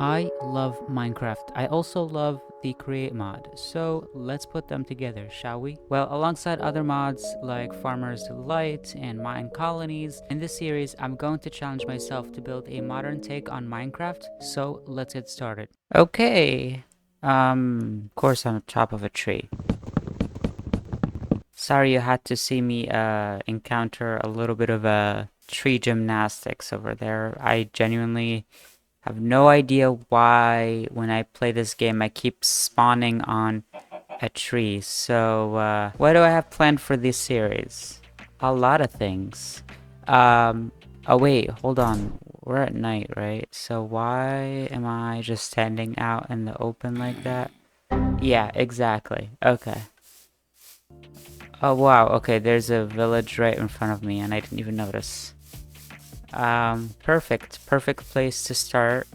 I love Minecraft. I also love the Create mod, so let's put them together, shall we? Well, alongside other mods like Farmer's Delight and Mine Colonies, in this series I'm going to challenge myself to build a modern take on Minecraft, so let's get started. Okay, of course on the top of a tree. Sorry you had to see me encounter a little bit of tree gymnastics over there. I genuinely have no idea why when I play this game I keep spawning on a tree. So what do I have planned for this series? A lot of things. Oh wait, hold on. We're at night, right? So why am I just standing out in the open like that? Yeah, exactly. Okay. Oh wow, okay, there's a village right in front of me and I didn't even notice. Perfect place to start.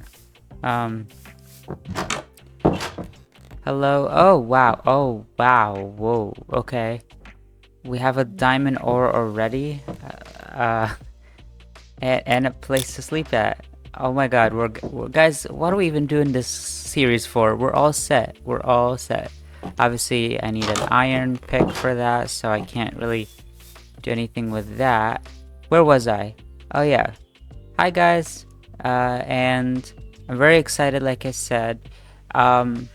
Um, Hello. Oh wow. Whoa. Okay. We have a diamond ore already. Uh, and a place to sleep at. Oh my god. We're guys. What are we even doing this series for? We're all set. We're all set. Obviously, I need an iron pick for that, so I can't really do anything with that. Where was I? Oh yeah. Hi guys. And I'm very excited. Like I said. Um,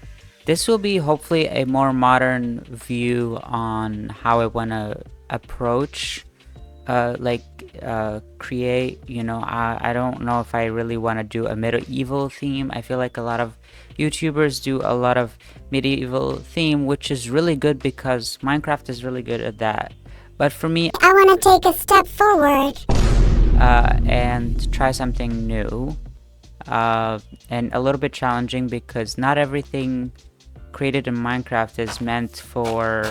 This will be hopefully a more modern view on how I want to approach, create, I don't know if I really want to do a medieval theme. I feel like a lot of YouTubers do a lot of medieval theme, which is really good because Minecraft is really good at that. But for me, I want to take a step forward. And try something new, and a little bit challenging because not everything created in Minecraft is meant for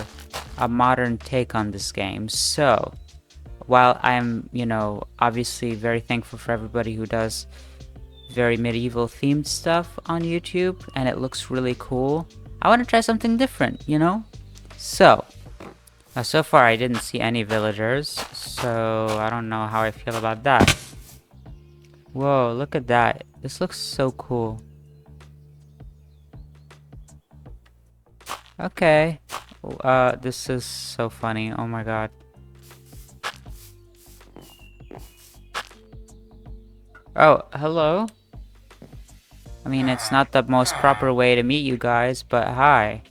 a modern take on this game. So, while I'm, obviously very thankful for everybody who does very medieval themed stuff on YouTube and it looks really cool, I want to try something different, So, so far I didn't see any villagers, so I don't know how I feel about that. Whoa, look at that. This looks so cool. Okay. This is so funny. Oh my god. Oh, hello? I mean, it's not the most proper way to meet you guys, but hi.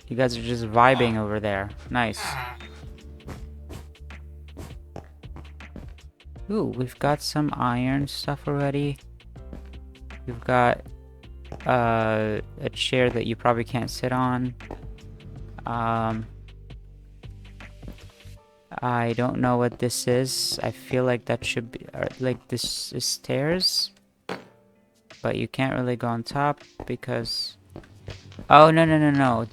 You guys are just vibing over there. Nice. Ooh, we've got some iron stuff already. We've got a chair that you probably can't sit on. I don't know what this is. I feel like that should be like this is stairs, but you can't really go on top because oh no,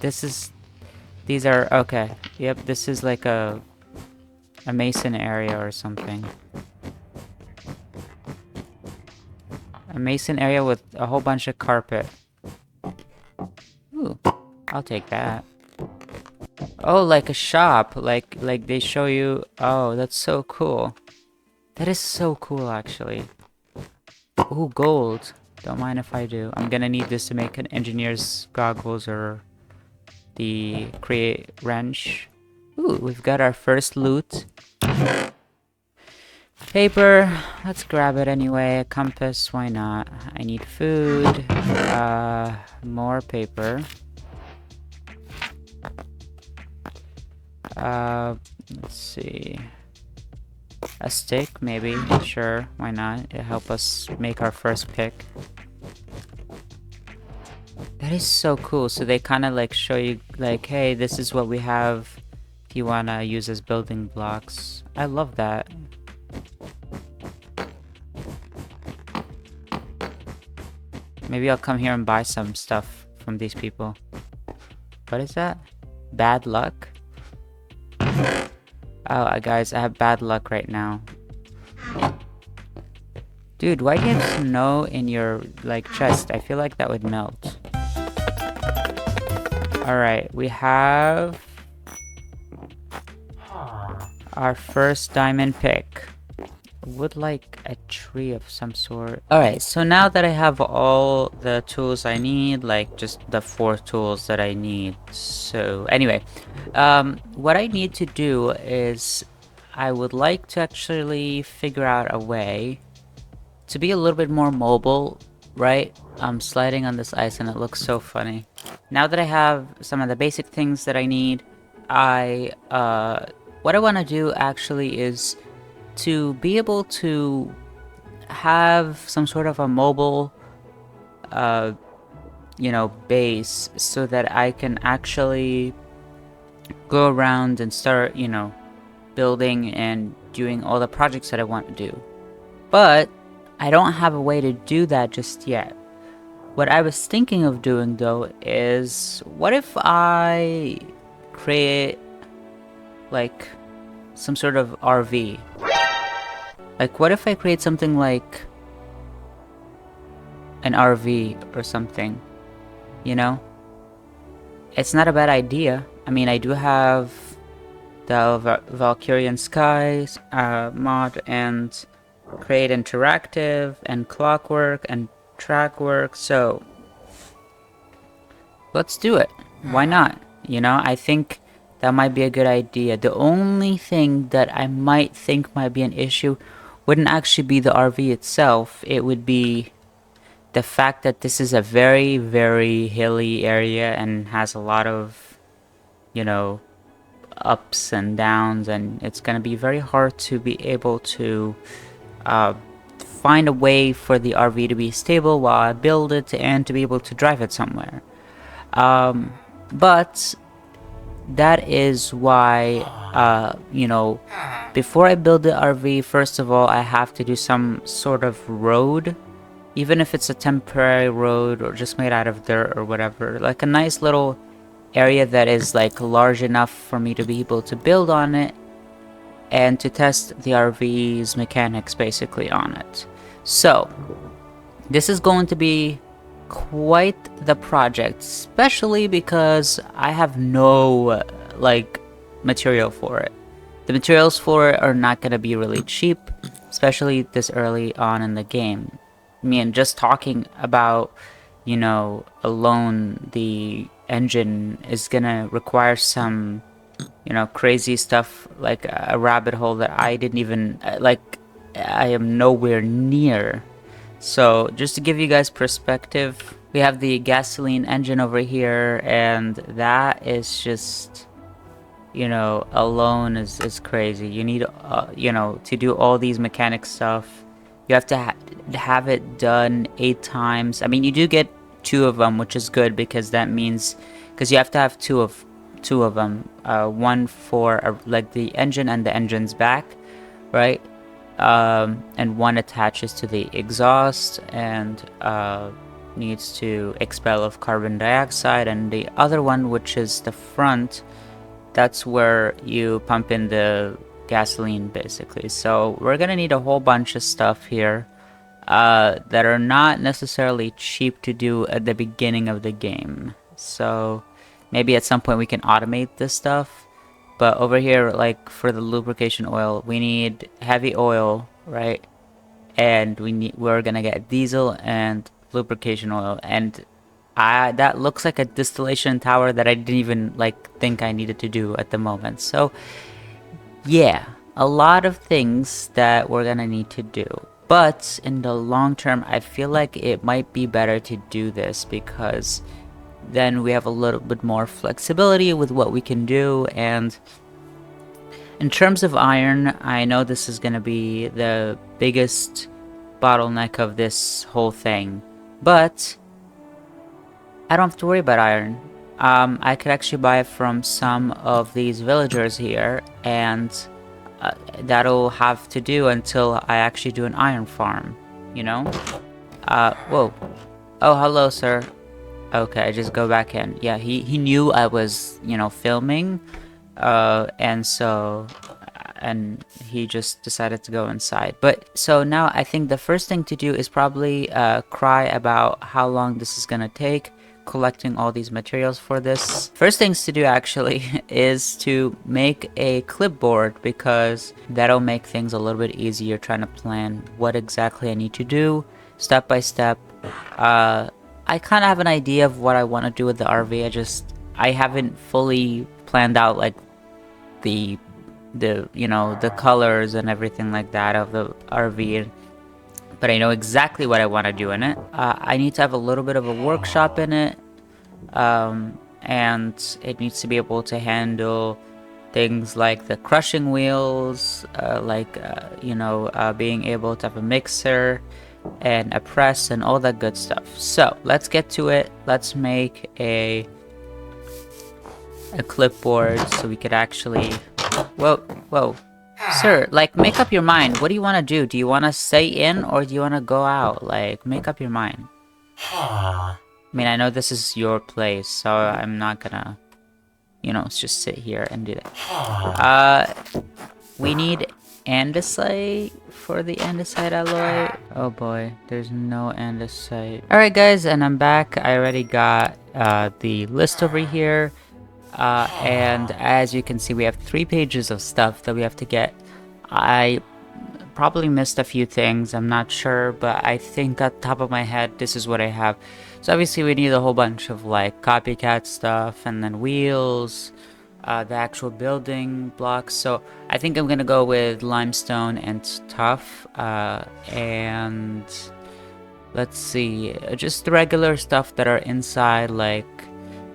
these are okay. Yep, this is like a mason area or something. A mason area with a whole bunch of carpet. Ooh, I'll take that. Oh, like a shop, like they show you. Oh, that's so cool. That is so cool, actually. Ooh, gold. Don't mind if I do. I'm gonna need this to make an engineer's goggles or the create wrench. Ooh, we've got our first loot. Paper. Let's grab it anyway. A compass. Why not? I need food. More paper. Let's see. A stick, maybe. Sure, why not? It'll help us make our first pick. That is so cool. So they kind of like show you like, hey, this is what we have if you want to use as building blocks. I love that. Maybe I'll come here and buy some stuff from these people. What is that? Bad luck? Oh, guys, I have bad luck right now. Dude, why do you have snow in your, like, chest? I feel like that would melt. Alright, we have our first diamond pick. would like a tree of some sort. Alright, so now that I have all the tools I need, like just the 4 tools that I need. So anyway, what I need to do is I would like to actually figure out a way to be a little bit more mobile, right? I'm sliding on this ice and it looks so funny. Now that I have some of the basic things that I need, what I want to do actually is to be able to have some sort of a mobile, base so that I can actually go around and start, building and doing all the projects that I want to do. But I don't have a way to do that just yet. What I was thinking of doing though is, what if I create like some sort of RV? Like, what if I create something like an RV or something, you know? It's not a bad idea. I mean, I do have the Valkyrian Skies mod and Create Interactive and Clockwork and Trackwork, so let's do it. Why not? I think that might be a good idea. The only thing that I might think might be an issue wouldn't actually be the RV itself. It would be the fact that this is a very, very hilly area and has a lot of, ups and downs, and it's going to be very hard to be able to find a way for the RV to be stable while I build it and to be able to drive it somewhere. But that is why, before I build the RV, first of all, I have to do some sort of road, even if it's a temporary road or just made out of dirt or whatever, like a nice little area that is like large enough for me to be able to build on it and to test the RV's mechanics basically on it. So this is going to be quite the project, especially because I have no material for it. The materials for it are not going to be really cheap, especially this early on in the game. I mean, just talking about, alone the engine is gonna require some, crazy stuff, like a rabbit hole that I didn't even, I am nowhere near. So just to give you guys perspective, we have the gasoline engine over here, and that is just, alone is crazy. You need, to do all these mechanic stuff, you have to have it done 8 times. I mean, you do get 2 of them, which is good, because that means, because you have to have two of them, one for like the engine and the engine's back, right? And one attaches to the exhaust and needs to expel of carbon dioxide, and the other one, which is the front, that's where you pump in the gasoline basically. So we're gonna need a whole bunch of stuff here that are not necessarily cheap to do at the beginning of the game. So maybe at some point we can automate this stuff. But over here, like for the lubrication oil, we need heavy oil, right? And we're gonna get diesel and lubrication oil, and that looks like a distillation tower that I didn't even think I needed to do at the moment. So yeah, a lot of things that we're gonna need to do. But in the long term, I feel like it might be better to do this, because then we have a little bit more flexibility with what we can do. And in terms of iron, I know this is gonna be the biggest bottleneck of this whole thing, but I don't have to worry about iron. I could actually buy it from some of these villagers here, and that'll have to do until I actually do an iron farm, Whoa. Oh, hello, sir. Okay, I just go back in. Yeah, he knew I was, filming, and he just decided to go inside. But so now I think the first thing to do is probably cry about how long this is gonna take, collecting all these materials for this. First things to do actually is to make a clipboard, because that'll make things a little bit easier trying to plan what exactly I need to do step by step. I kind of have an idea of what I want to do with the RV. I haven't fully planned out like the the colors and everything like that of the RV, but I know exactly what I want to do in it. I need to have a little bit of a workshop in it, and it needs to be able to handle things like the crushing wheels, being able to have a mixer and a press and all that good stuff. So let's get to it. Let's make a clipboard so we could actually... Whoa. Sir, like, make up your mind. What do you want to do? Do you want to stay in or do you want to go out? Like, make up your mind. I mean, I know this is your place, so I'm not gonna, just sit here and do that. We need andesite for the andesite alloy. Oh boy, there's no andesite. Alright guys, and I'm back. I already got the list over here. And as you can see, we have 3 pages of stuff that we have to get. I probably missed a few things, I'm not sure, but I think at the top of my head, this is what I have. So obviously we need a whole bunch of like copycat stuff, and then wheels, the actual building blocks. So I think I'm gonna go with limestone and tuff, and let's see, just the regular stuff that are inside, like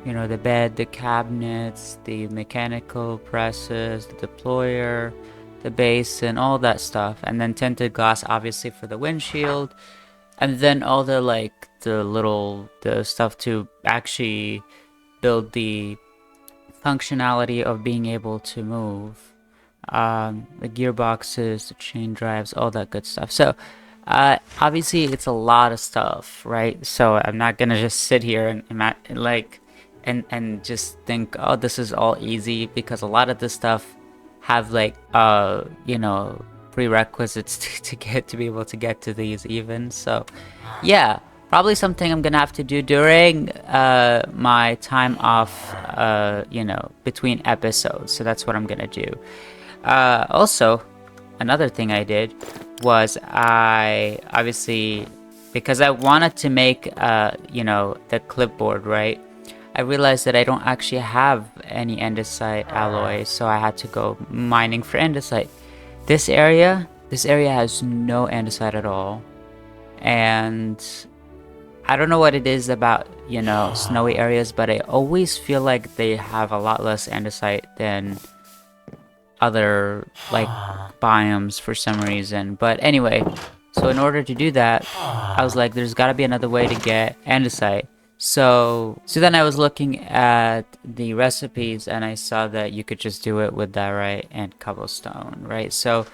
the bed, the cabinets, the mechanical presses, the deployer, the basin, all that stuff. And then tinted glass, obviously, for the windshield. And then all the, the stuff to actually build the functionality of being able to move. The gearboxes, the chain drives, all that good stuff. So, obviously, it's a lot of stuff, right? So I'm not gonna just sit here and just think, oh, this is all easy, because a lot of this stuff have prerequisites to be able to get to these even. So yeah, probably something I'm gonna have to do during my time off, between episodes. So that's what I'm gonna do. Also, another thing I did was I obviously, because I wanted to make the clipboard, right? I realized that I don't actually have any andesite alloy, so I had to go mining for andesite. This area has no andesite at all, and I don't know what it is about, snowy areas, but I always feel like they have a lot less andesite than other, biomes for some reason. But anyway, so in order to do that, I was like, there's gotta be another way to get andesite. So then I was looking at the recipes, and I saw that you could just do it with diorite and cobblestone, right? So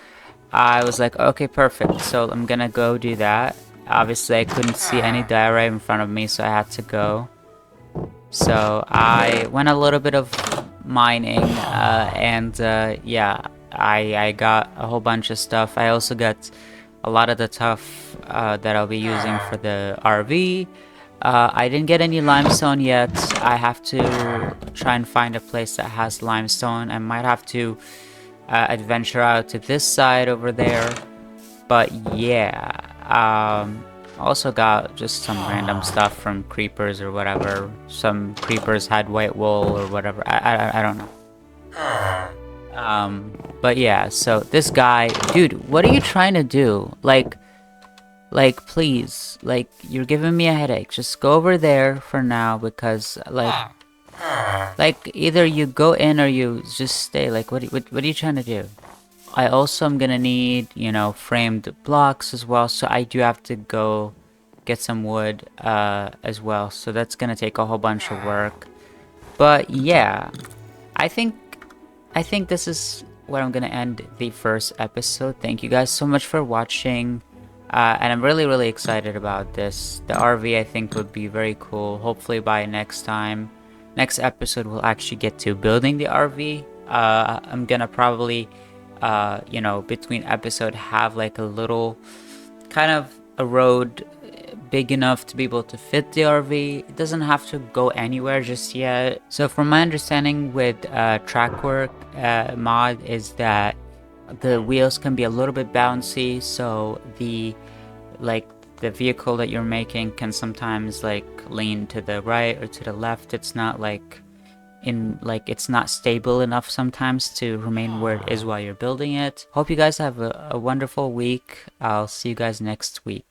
I was like, okay, perfect. So I'm gonna go do that. Obviously, I couldn't see any diorite in front of me, so I had to go. So I went a little bit of mining, yeah, I got a whole bunch of stuff. I also got a lot of the tuff that I'll be using for the RV. I didn't get any limestone yet. I have to try and find a place that has limestone. I might have to adventure out to this side over there. But yeah, also got just some random stuff from creepers or whatever. Some creepers had white wool or whatever. I don't know. But yeah, so this guy, dude, what are you trying to do? Like, please, you're giving me a headache. Just go over there for now, because, either you go in or you just stay. What are you trying to do? I also am gonna need, framed blocks as well, so I do have to go get some wood, as well. So that's gonna take a whole bunch of work. But yeah, I think this is where I'm gonna end the first episode. Thank you guys so much for watching. And I'm really excited about this. The RV, I think, would be very cool. Hopefully by next episode, we'll actually get to building the RV. I'm gonna probably, between episode have a little kind of a road big enough to be able to fit the RV. It doesn't have to go anywhere just yet. So from my understanding with Trackwork mod is that the wheels can be a little bit bouncy, so the vehicle that you're making can sometimes like lean to the right or to the left. It's not like it's not stable enough sometimes to remain where it is while you're building it. Hope you guys have a wonderful week. I'll see you guys next week.